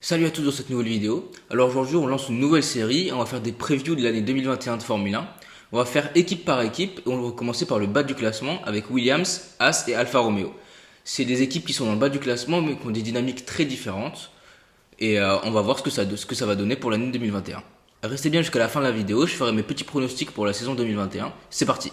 Salut à tous dans cette nouvelle vidéo. Alors aujourd'hui on lance une nouvelle série et on va faire des previews de l'année 2021 de Formule 1. On va faire équipe par équipe et on va commencer par le bas du classement avec Williams, Haas et Alfa Romeo. C'est des équipes qui sont dans le bas du classement mais qui ont des dynamiques très différentes et on va voir ce que ça va donner pour l'année 2021. Restez bien jusqu'à la fin de la vidéo, je ferai mes petits pronostics pour la saison 2021. C'est parti.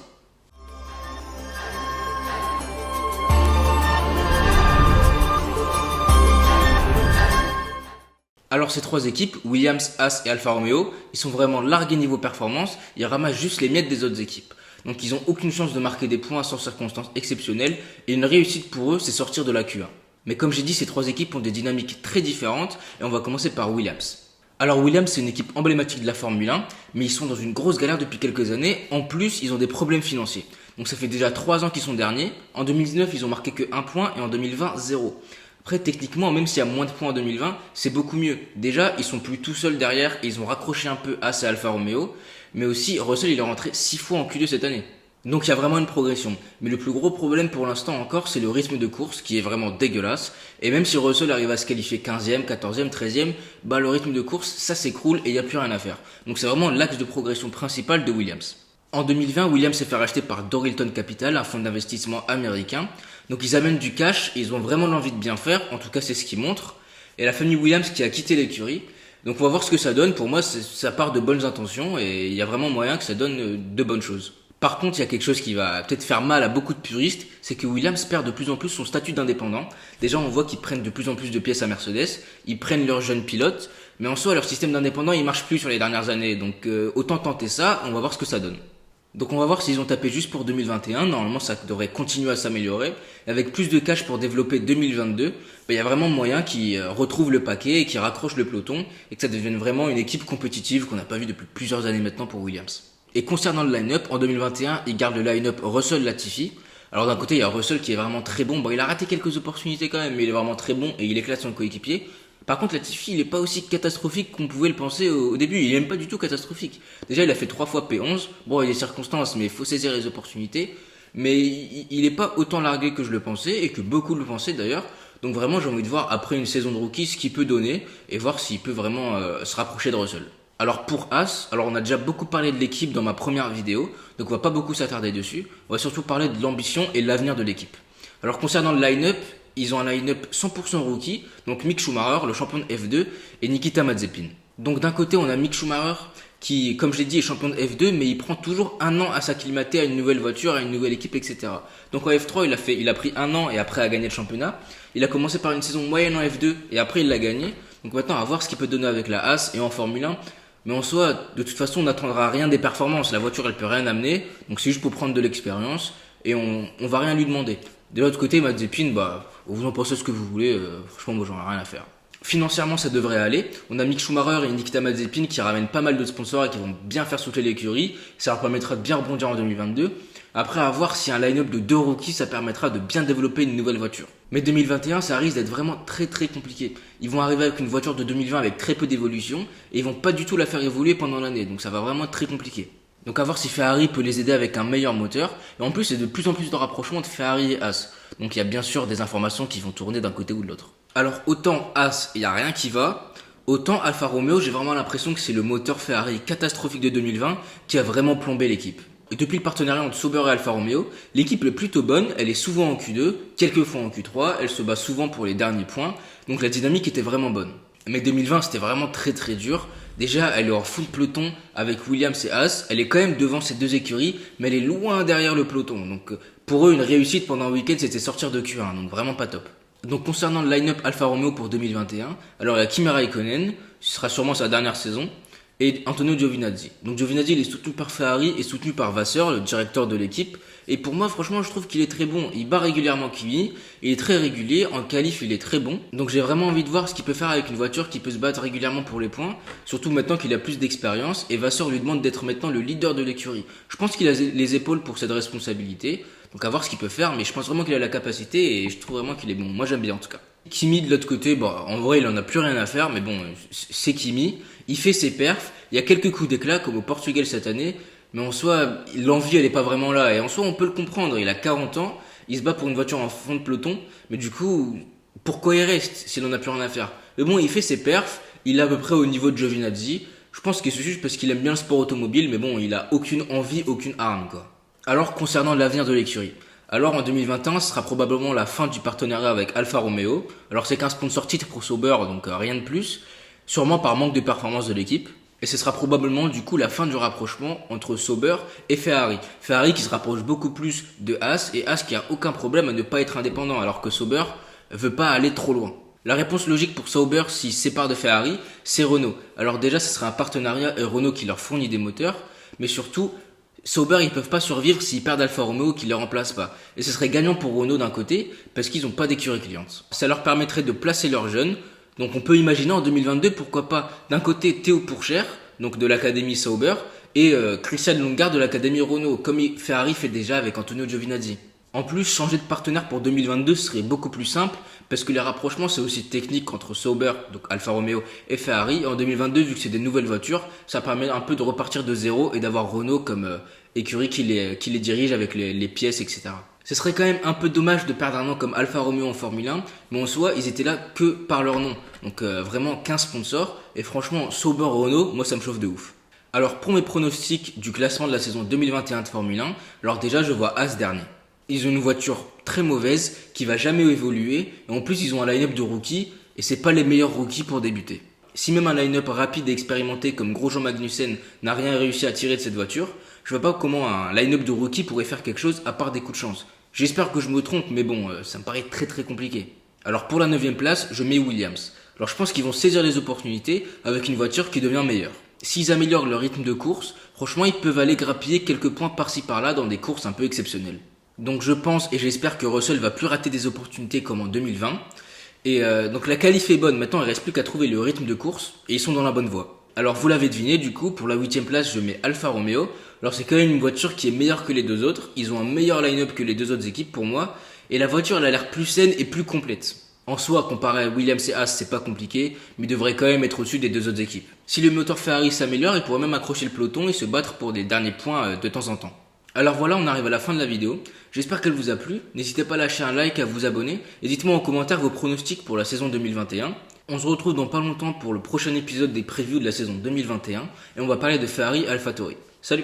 Alors ces trois équipes, Williams, Haas et Alfa Romeo, ils sont vraiment largués niveau performance, ils ramassent juste les miettes des autres équipes. Donc ils ont aucune chance de marquer des points sans circonstances exceptionnelles et une réussite pour eux c'est sortir de la Q1. Mais comme j'ai dit, ces trois équipes ont des dynamiques très différentes et on va commencer par Williams. Alors Williams c'est une équipe emblématique de la Formule 1, mais ils sont dans une grosse galère depuis quelques années, en plus ils ont des problèmes financiers. Donc ça fait déjà 3 ans qu'ils sont derniers, en 2019 ils ont marqué que 1 point et en 2020 0. Après, techniquement, même s'il y a moins de points en 2020, c'est beaucoup mieux. Déjà, ils sont plus tout seuls derrière et ils ont raccroché un peu Haas et Alfa Romeo. Mais aussi, Russell, il est rentré 6 fois en Q2 cette année. Donc il y a vraiment une progression. Mais le plus gros problème pour l'instant encore, c'est le rythme de course qui est vraiment dégueulasse. Et même si Russell arrive à se qualifier 15e, 14e, 13e, bah le rythme de course, ça s'écroule et il n'y a plus rien à faire. Donc c'est vraiment l'axe de progression principal de Williams. En 2020, Williams s'est fait racheter par Dorilton Capital, un fonds d'investissement américain. Donc ils amènent du cash et ils ont vraiment l'envie de bien faire, en tout cas c'est ce qu'ils montrent. Et la famille Williams qui a quitté l'écurie. Donc on va voir ce que ça donne. Pour moi, ça part de bonnes intentions et il y a vraiment moyen que ça donne de bonnes choses. Par contre, il y a quelque chose qui va peut-être faire mal à beaucoup de puristes, c'est que Williams perd de plus en plus son statut d'indépendant. Déjà, on voit qu'ils prennent de plus en plus de pièces à Mercedes, ils prennent leurs jeunes pilotes, mais en soi, leur système d'indépendant, il marche plus sur les dernières années. Donc autant tenter ça, on va voir ce que ça donne. Donc on va voir s'ils ont tapé juste pour 2021, normalement ça devrait continuer à s'améliorer. Avec plus de cash pour développer 2022, il y a vraiment moyen qu'ils retrouvent le paquet et qu'ils raccrochent le peloton et que ça devienne vraiment une équipe compétitive qu'on n'a pas vu depuis plusieurs années maintenant pour Williams. Et concernant le line-up, en 2021, ils gardent le line-up Russell-Latifi. Alors d'un côté, il y a Russell qui est vraiment très bon. Bon, il a raté quelques opportunités quand même, mais il est vraiment très bon et il éclate son coéquipier. Par contre, Latifi, il est pas aussi catastrophique qu'on pouvait le penser au début. Il est même pas du tout catastrophique. Déjà, il a fait 3 fois P11. Bon, il y a des circonstances, mais il faut saisir les opportunités. Mais il est pas autant largué que je le pensais et que beaucoup le pensaient d'ailleurs. Donc vraiment, j'ai envie de voir après une saison de rookie ce qu'il peut donner et voir s'il peut vraiment se rapprocher de Russell. Alors pour Haas, alors on a déjà beaucoup parlé de l'équipe dans ma première vidéo, donc on va pas beaucoup s'attarder dessus. On va surtout parler de l'ambition et de l'avenir de l'équipe. Alors concernant le line-up, ils ont un line-up 100% rookie, donc Mick Schumacher, le champion de F2, et Nikita Mazepin. Donc d'un côté, on a Mick Schumacher qui, comme je l'ai dit, est champion de F2, mais il prend toujours un an à s'acclimater à une nouvelle voiture, à une nouvelle équipe, etc. Donc en F3, il a pris un an et après a gagné le championnat. Il a commencé par une saison moyenne en F2 et après il l'a gagné. Donc maintenant, à voir ce qu'il peut donner avec la Haas et en Formule 1. Mais en soi, de toute façon, on n'attendra rien des performances. La voiture, elle peut rien amener. Donc c'est juste pour prendre de l'expérience et on va rien lui demander. De l'autre côté, Mazepin, vous en pensez ce que vous voulez, franchement, moi j'en ai rien à faire. Financièrement, ça devrait aller. On a Mick Schumacher et Nikita Mazepin qui ramènent pas mal de sponsors et qui vont bien faire sauter l'écurie. Ça leur permettra de bien rebondir en 2022. Après, à voir si un line-up de 2 rookies, ça permettra de bien développer une nouvelle voiture. Mais 2021, ça risque d'être vraiment très très compliqué. Ils vont arriver avec une voiture de 2020 avec très peu d'évolution et ils vont pas du tout la faire évoluer pendant l'année. Donc ça va vraiment être très compliqué. Donc à voir si Ferrari peut les aider avec un meilleur moteur. Et en plus, il y a de plus en plus de rapprochements de Ferrari et Haas. Donc il y a bien sûr des informations qui vont tourner d'un côté ou de l'autre. Alors autant Haas, il n'y a rien qui va. Autant Alfa Romeo, j'ai vraiment l'impression que c'est le moteur Ferrari catastrophique de 2020 qui a vraiment plombé l'équipe. Et depuis le partenariat entre Sauber et Alfa Romeo, l'équipe est plutôt bonne, elle est souvent en Q2, quelquefois en Q3, elle se bat souvent pour les derniers points, donc la dynamique était vraiment bonne. Mais 2020 c'était vraiment très très dur. Déjà elle est en fond de peloton avec Williams et Haas, elle est quand même devant ces deux écuries, mais elle est loin derrière le peloton. Donc pour eux une réussite pendant un week-end c'était sortir de Q1, donc vraiment pas top. Donc concernant le line-up Alfa Romeo pour 2021, alors il y a Kimi Raikkonen, ce sera sûrement sa dernière saison, et Antonio Giovinazzi. Donc Giovinazzi il est soutenu par Ferrari et soutenu par Vasseur, le directeur de l'équipe. Et pour moi franchement je trouve qu'il est très bon. Il bat régulièrement Kimi, il est très régulier, en qualif il est très bon. Donc j'ai vraiment envie de voir ce qu'il peut faire avec une voiture qui peut se battre régulièrement pour les points. Surtout maintenant qu'il a plus d'expérience et Vasseur lui demande d'être maintenant le leader de l'écurie. Je pense qu'il a les épaules pour cette responsabilité. Donc à voir ce qu'il peut faire, mais je pense vraiment qu'il a la capacité et je trouve vraiment qu'il est bon. Moi j'aime bien en tout cas. Kimi de l'autre côté, en vrai il en a plus rien à faire, mais bon, c'est Kimi. Il fait ses perfs, il y a quelques coups d'éclat comme au Portugal cette année, mais en soi, l'envie elle est pas vraiment là. Et en soi, on peut le comprendre, il a 40 ans, il se bat pour une voiture en fond de peloton, mais du coup, pourquoi il reste s'il en a plus rien à faire? Mais bon, il fait ses perfs, il est à peu près au niveau de Giovinazzi. Je pense que c'est juste parce qu'il aime bien le sport automobile, mais bon, il a aucune envie, aucune arme, quoi. Alors, concernant l'avenir de l'écurie. Alors, en 2021, ce sera probablement la fin du partenariat avec Alfa Romeo. Alors, c'est qu'un sponsor titre pour Sauber, donc rien de plus. Sûrement par manque de performance de l'équipe. Et ce sera probablement du coup la fin du rapprochement entre Sauber et Ferrari. Ferrari qui se rapproche beaucoup plus de Haas et Haas qui a aucun problème à ne pas être indépendant alors que Sauber veut pas aller trop loin. La réponse logique pour Sauber s'il se sépare de Ferrari, c'est Renault. Alors déjà ce serait un partenariat et Renault qui leur fournit des moteurs, mais surtout Sauber ils peuvent pas survivre s'ils perdent Alfa Romeo qui les remplace pas. Et ce serait gagnant pour Renault d'un côté parce qu'ils n'ont pas d'écurie cliente. Ça leur permettrait de placer leurs jeunes. Donc on peut imaginer en 2022, pourquoi pas, d'un côté Théo Pourchaire, donc de l'académie Sauber, et Christian Lundgaard de l'académie Renault, comme Ferrari fait déjà avec Antonio Giovinazzi. En plus, changer de partenaire pour 2022 serait beaucoup plus simple, parce que les rapprochements c'est aussi technique entre Sauber, donc Alfa Romeo, et Ferrari. En 2022, vu que c'est des nouvelles voitures, ça permet un peu de repartir de zéro et d'avoir Renault comme écurie qui les dirige avec les pièces, etc. Ce serait quand même un peu dommage de perdre un nom comme Alfa Romeo en Formule 1, mais en soi, ils étaient là que par leur nom. Donc vraiment 15 sponsors, et franchement, Sauber Renault, moi ça me chauffe de ouf. Alors pour mes pronostics du classement de la saison 2021 de Formule 1, alors déjà je vois As dernier. Ils ont une voiture très mauvaise, qui va jamais évoluer, et en plus ils ont un line-up de rookies, et c'est pas les meilleurs rookies pour débuter. Si même un line-up rapide et expérimenté comme Grosjean Magnussen n'a rien réussi à tirer de cette voiture, je vois pas comment un line-up de rookies pourrait faire quelque chose à part des coups de chance. J'espère que je me trompe, mais bon, ça me paraît très très compliqué. Alors pour la 9ème place, je mets Williams. Alors je pense qu'ils vont saisir les opportunités avec une voiture qui devient meilleure. S'ils améliorent leur rythme de course, franchement ils peuvent aller grappiller quelques points par-ci par-là dans des courses un peu exceptionnelles. Donc je pense et j'espère que Russell va plus rater des opportunités comme en 2020. Et donc la qualif est bonne, maintenant il reste plus qu'à trouver le rythme de course et ils sont dans la bonne voie. Alors vous l'avez deviné, du coup pour la 8ème place je mets Alfa Romeo. Alors c'est quand même une voiture qui est meilleure que les deux autres, ils ont un meilleur line-up que les deux autres équipes pour moi, et la voiture elle a l'air plus saine et plus complète. En soi, comparé à Williams et Haas, c'est pas compliqué, mais il devrait quand même être au-dessus des deux autres équipes. Si le moteur Ferrari s'améliore, il pourrait même accrocher le peloton et se battre pour des derniers points de temps en temps. Alors voilà, on arrive à la fin de la vidéo. J'espère qu'elle vous a plu. N'hésitez pas à lâcher un like, à vous abonner. Et dites-moi en commentaire vos pronostics pour la saison 2021. On se retrouve dans pas longtemps pour le prochain épisode des previews de la saison 2021. Et on va parler de Ferrari AlphaTauri. Salut!